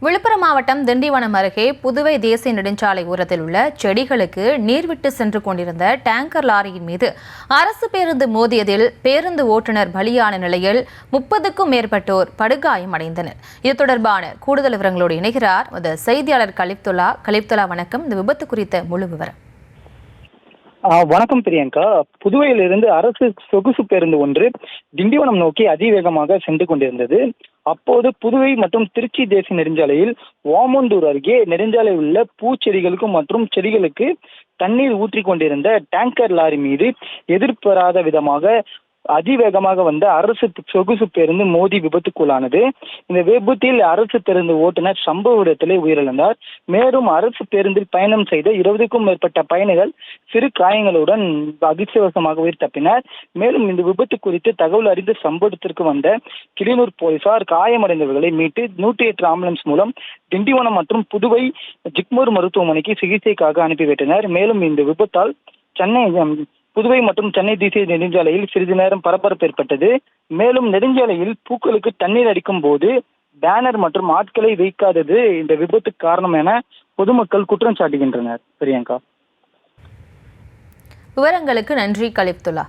விழுப்புரம் மாவட்டம் திண்டிவனம் அருகே புதுவை தேசிய நெடுஞ்சாலை ஓரத்தில் உள்ள செடிகளுக்கு நீர்விட்டு சென்று கொண்டிருந்த டேங்கர் லாரியின் மீது அரசு பேருந்து மோதியதில் பேருந்து ஓட்டுநர் பலியான நிலையில் 30க்கும் மேற்பட்டோர் படுகாயம் அடைந்தனர். இது தொடர்பான கூடுதல் விவரங்களோடு இணைகிறார் செய்தியாளர் கலிப்துல்லா. வணக்கம். இந்த விபத்து குறித்த முழு விவரம். வணக்கம் பிரியங்கா. புதுவையிலிருந்து அரசு சொகுசு பேருந்து ஒன்று திண்டிவனம் நோக்கி அதிவேகமாக சென்று கொண்டிருந்தது. அப்போது புதுவை மற்றும் திருச்சி தேசிய நெடுஞ்சாலையில் ஓமந்தூர் அருகே நெடுஞ்சாலையில் உள்ள பூச்செடிகளுக்கும் மற்றும் செடிகளுக்கு தண்ணீர் ஊற்றி கொண்டிருந்த டேங்கர் லாரி மீது எதிர்பாராத விதமாக அதிவேகமாக வந்த அரசு சொகுசு பேருந்து மோதி விபத்துக்குள்ளானது. இந்த விபத்தில் அரசு பேருந்து ஓட்டுநர் சம்பவ இடத்திலே உயிரிழந்தார். மேலும் அரசு பேருந்தில் பயணம் செய்த 20க்கும் மேற்பட்ட பயணிகள் சிறு காயங்களுடன் அதிர்ஷ்டவசமாக உயிர் தப்பினர். மேலும் இந்த விபத்து குறித்து தகவல் அறிந்து சம்பவத்திற்கு வந்த கிளிநூர் போலீசார் காயமடைந்தவர்களை மீட்டு 108 ஆம்புலன்ஸ் மூலம் திண்டிவனம் மற்றும் புதுவை ஜிப்மர் மருத்துவமனைக்கு சிகிச்சைக்காக அனுப்பி வைத்தனர். மேலும் இந்த விபத்தால் புதுவை மற்றும் சென்னை தேசிய நெடுஞ்சாலையில் சிறிது நேரம் பரபரப்பு ஏற்பட்டது. மேலும் நெடுஞ்சாலையில் பூக்களுக்கு தண்ணீர் அடிக்கும் போது பேனர் மற்றும் ஆட்களை வைக்காதது இந்த விபத்துக்கு காரணம் என பொதுமக்கள் குற்றம் சாட்டுகின்றனர். பிரியங்கா, விவரங்களுக்கு நன்றி கலிப்துல்லா.